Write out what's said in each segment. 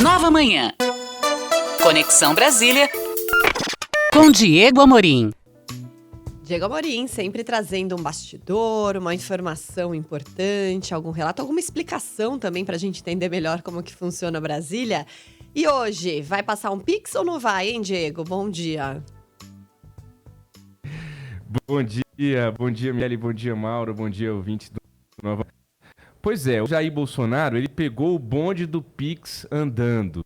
Nova Manhã. Conexão Brasília com Diego Amorim. Diego Amorim, sempre trazendo um bastidor, uma informação importante, algum relato, alguma explicação também para a gente entender melhor como que funciona Brasília. E hoje, vai passar um Pix ou não vai, hein, Diego? Bom dia. Bom dia, Miele, bom dia, Mauro, bom dia, ouvintes do Nova. Pois é, o Jair Bolsonaro, ele pegou o bonde do Pix andando.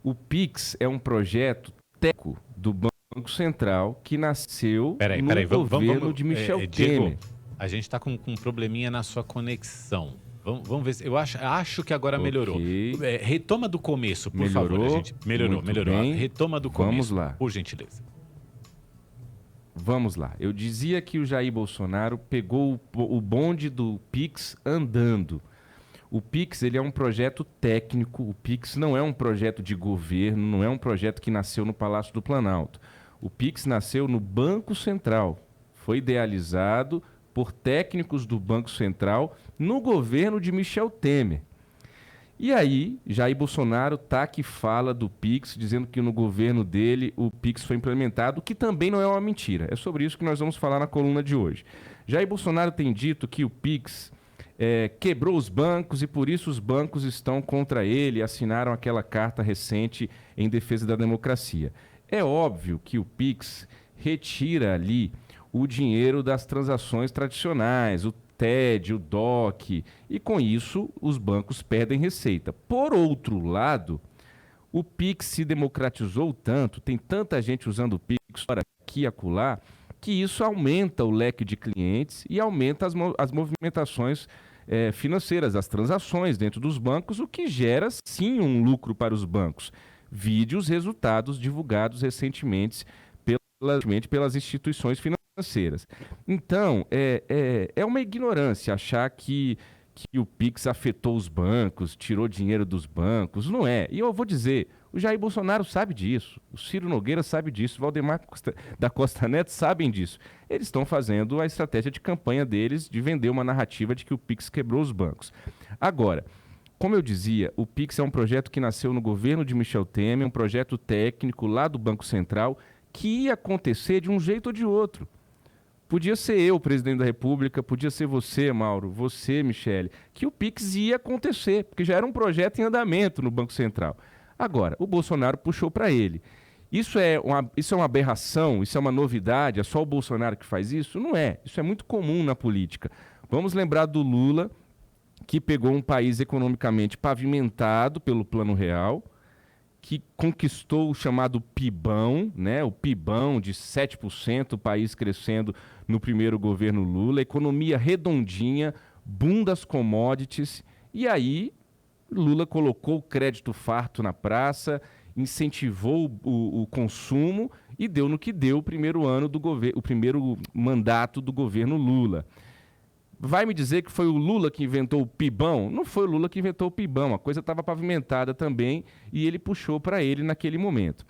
O Pix é um projeto técnico do Banco Central que nasceu no governo de Michel Temer. Diego, a gente está com um probleminha na sua conexão. Vamos ver se eu acho que agora melhorou. Retoma do começo, por favor, gente. Melhorou. Bem. Retoma do começo. Vamos lá. Por gentileza. Vamos lá. Eu dizia que o Jair Bolsonaro pegou o bonde do Pix andando. O Pix, ele é um projeto técnico. O Pix não é um projeto de governo, não é um projeto que nasceu no Palácio do Planalto. O Pix nasceu no Banco Central. Foi idealizado por técnicos do Banco Central no governo de Michel Temer. E aí, Jair Bolsonaro tá que fala do Pix, dizendo que no governo dele o Pix foi implementado, que também não é uma mentira. É sobre isso que nós vamos falar na coluna de hoje. Jair Bolsonaro tem dito que o Pix quebrou os bancos e por isso os bancos estão contra ele, assinaram aquela carta recente em defesa da democracia. É óbvio que o Pix retira ali o dinheiro das transações tradicionais, o TED, o DOC, e com isso os bancos perdem receita. Por outro lado, o Pix se democratizou tanto, tem tanta gente usando o Pix para aqui e acolá, que isso aumenta o leque de clientes e aumenta as movimentações financeiras, as transações dentro dos bancos, o que gera sim um lucro para os bancos. Vide os resultados divulgados recentemente pelas instituições financeiras. Então, é uma ignorância achar que o Pix afetou os bancos, tirou dinheiro dos bancos. Não é. E eu vou dizer, o Jair Bolsonaro sabe disso, o Ciro Nogueira sabe disso, o Valdemar da Costa Neto sabem disso. Eles estão fazendo a estratégia de campanha deles de vender uma narrativa de que o Pix quebrou os bancos. Agora, como eu dizia, o Pix é um projeto que nasceu no governo de Michel Temer, um projeto técnico lá do Banco Central, que ia acontecer de um jeito ou de outro. Podia ser eu, presidente da República, podia ser você, Mauro, você, Michele, que o Pix ia acontecer, porque já era um projeto em andamento no Banco Central. Agora, o Bolsonaro puxou para ele. Isso é uma aberração, isso é uma novidade, é só o Bolsonaro que faz isso? Não é, isso é muito comum na política. Vamos lembrar do Lula, que pegou um país economicamente pavimentado pelo Plano Real, que conquistou o chamado PIBão, né? O PIBão de 7%, o país crescendo no primeiro governo Lula, economia redondinha, boom das commodities, e aí Lula colocou o crédito farto na praça, incentivou o consumo e deu no que deu o primeiro mandato do governo Lula. Vai me dizer que foi o Lula que inventou o PIBão? Não foi o Lula que inventou o PIBão, a coisa estava pavimentada também e ele puxou para ele naquele momento.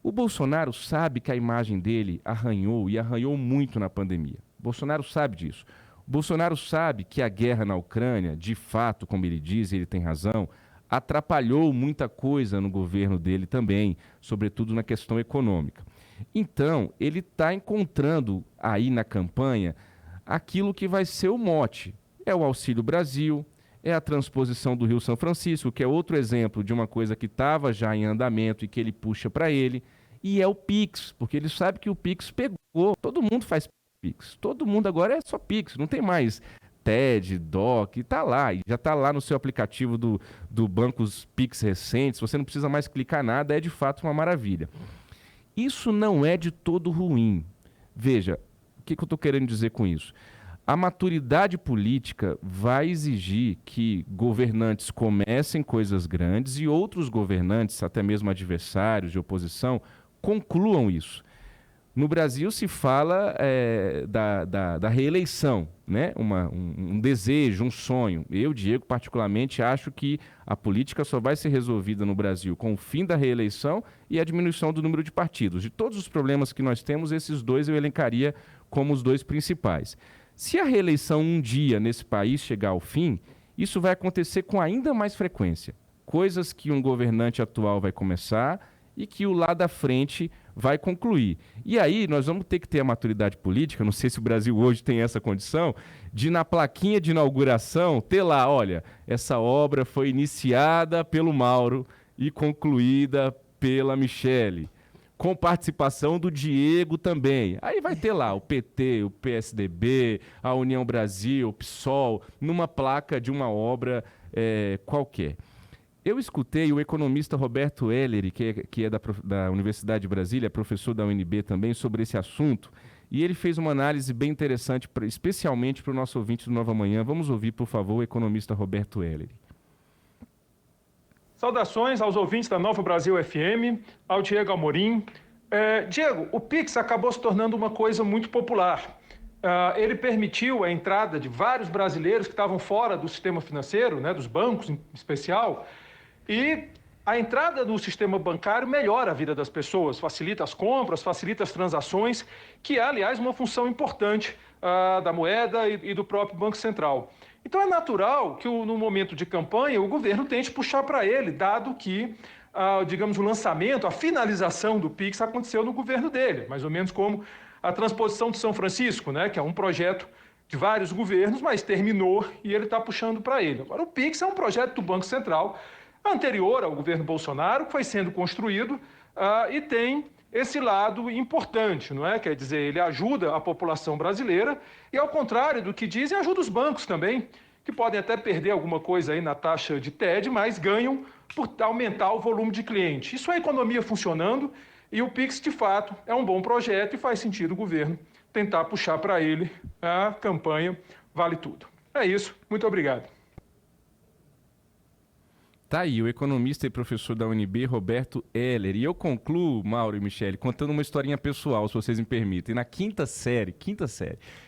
O Bolsonaro sabe que a imagem dele arranhou e arranhou muito na pandemia. O Bolsonaro sabe disso. O Bolsonaro sabe que a guerra na Ucrânia, de fato, como ele diz, e ele tem razão, atrapalhou muita coisa no governo dele também, sobretudo na questão econômica. Então, ele está encontrando aí na campanha aquilo que vai ser o mote. É o Auxílio Brasil, é a transposição do Rio São Francisco, que é outro exemplo de uma coisa que estava já em andamento e que ele puxa para ele, e é o Pix, porque ele sabe que o Pix pegou. Todo mundo faz Pix, todo mundo agora é só Pix, não tem mais TED, DOC, está lá, e já está lá no seu aplicativo do Bancos Pix recentes, você não precisa mais clicar nada, é de fato uma maravilha. Isso não é de todo ruim. Veja, o que eu estou querendo dizer com isso? A maturidade política vai exigir que governantes comecem coisas grandes e outros governantes, até mesmo adversários de oposição, concluam isso. No Brasil se fala da reeleição, né? Um desejo, um sonho. Eu, Diego, particularmente, acho que a política só vai ser resolvida no Brasil com o fim da reeleição e a diminuição do número de partidos. De todos os problemas que nós temos, esses dois eu elencaria como os dois principais. Se a reeleição um dia nesse país chegar ao fim, isso vai acontecer com ainda mais frequência. coisas que um governante atual vai começar e que o lá da frente vai concluir. E aí nós vamos ter que ter a maturidade política, não sei se o Brasil hoje tem essa condição, de na plaquinha de inauguração ter lá, olha, essa obra foi iniciada pelo Mauro e concluída pela Michele, com participação do Diego também. Aí vai ter lá o PT, o PSDB, a União Brasil, o PSOL, numa placa de uma obra qualquer. Eu escutei o economista Roberto Ellery, que é da Universidade de Brasília, professor da UNB também, sobre esse assunto, e ele fez uma análise bem interessante, especialmente para o nosso ouvinte do Nova Manhã. Vamos ouvir, por favor, o economista Roberto Ellery. Saudações aos ouvintes da Nova Brasil FM, ao Diego Amorim. Diego, o Pix acabou se tornando uma coisa muito popular. Ele permitiu a entrada de vários brasileiros que estavam fora do sistema financeiro, né, dos bancos em especial, e a entrada no sistema bancário melhora a vida das pessoas, facilita as compras, facilita as transações, que é, aliás, uma função importante da moeda e do próprio Banco Central. Então é natural que no momento de campanha o governo tente puxar para ele, dado que, digamos, o lançamento, a finalização do Pix aconteceu no governo dele, mais ou menos como a transposição de São Francisco, né, que é um projeto de vários governos, mas terminou e ele está puxando para ele. Agora, o Pix é um projeto do Banco Central anterior ao governo Bolsonaro, que foi sendo construído e tem esse lado importante, não é? Quer dizer, ele ajuda a população brasileira e, ao contrário do que dizem, ajuda os bancos também, que podem até perder alguma coisa aí na taxa de TED, mas ganham por aumentar o volume de clientes. Isso é a economia funcionando e o Pix, de fato, é um bom projeto e faz sentido o governo tentar puxar para ele a campanha Vale Tudo. É isso. Muito obrigado. Tá aí, o economista e professor da UNB, Roberto Ellery. E eu concluo, Mauro e Michele, contando uma historinha pessoal, se vocês me permitem. Na quinta série,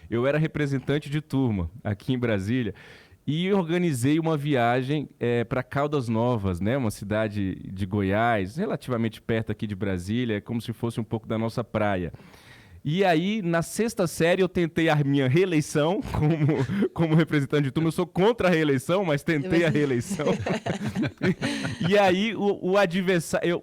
eu era representante de turma aqui em Brasília e organizei uma viagem para Caldas Novas, né? Uma cidade de Goiás, relativamente perto aqui de Brasília, como se fosse um pouco da nossa praia. E aí, na sexta série, eu tentei a minha reeleição como representante de turma. Eu sou contra a reeleição, mas tentei a reeleição. E aí, o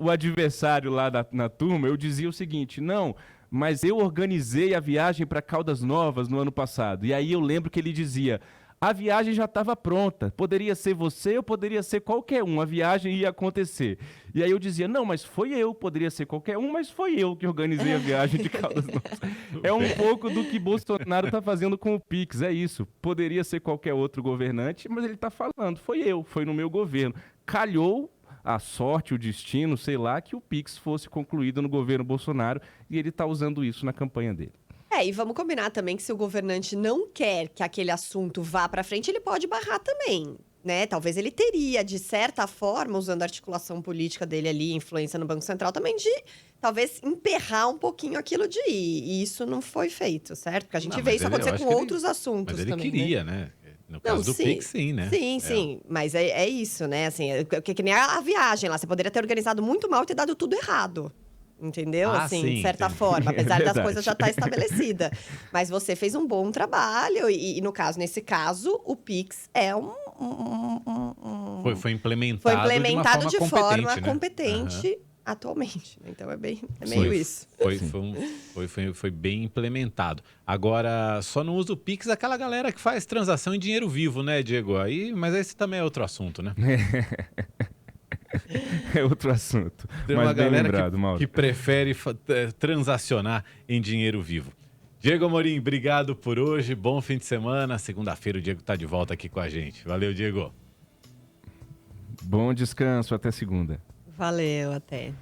adversário lá na turma, eu dizia o seguinte, não, mas eu organizei a viagem para Caldas Novas no ano passado. E aí eu lembro que ele dizia, a viagem já estava pronta, poderia ser você ou poderia ser qualquer um, a viagem ia acontecer. E aí eu dizia, não, mas foi eu, poderia ser qualquer um, mas foi eu que organizei a viagem de Caldas Novas. É um pouco do que Bolsonaro está fazendo com o Pix, é isso. Poderia ser qualquer outro governante, mas ele está falando, foi no meu governo. Calhou a sorte, o destino, sei lá, que o Pix fosse concluído no governo Bolsonaro e ele está usando isso na campanha dele. E vamos combinar também que se o governante não quer que aquele assunto vá para frente, ele pode barrar também, né? Talvez ele teria, de certa forma, usando a articulação política dele ali, influência no Banco Central, também de talvez emperrar um pouquinho aquilo de ir. E isso não foi feito, certo? Porque a gente vê isso acontecer com outros assuntos também. Mas ele queria, né? No caso do Pix, sim, né? Sim. Mas é isso, né? Assim, que nem a viagem lá. Você poderia ter organizado muito mal e ter dado tudo errado. Entendeu? Assim, de certa forma, apesar das coisas já estar estabelecida. Mas você fez um bom trabalho e no caso, nesse caso, o Pix é Foi implementado de forma né? competente atualmente. Então é meio isso. Foi bem implementado. Agora, só não usa o Pix aquela galera que faz transação em dinheiro vivo, né, Diego? Mas esse também é outro assunto, né? É outro assunto. Tem uma galera que prefere transacionar em dinheiro vivo. Diego Amorim, obrigado por hoje. Bom fim de semana. Segunda-feira o Diego está de volta aqui com a gente. Valeu, Diego. Bom descanso. Até segunda. Valeu, até.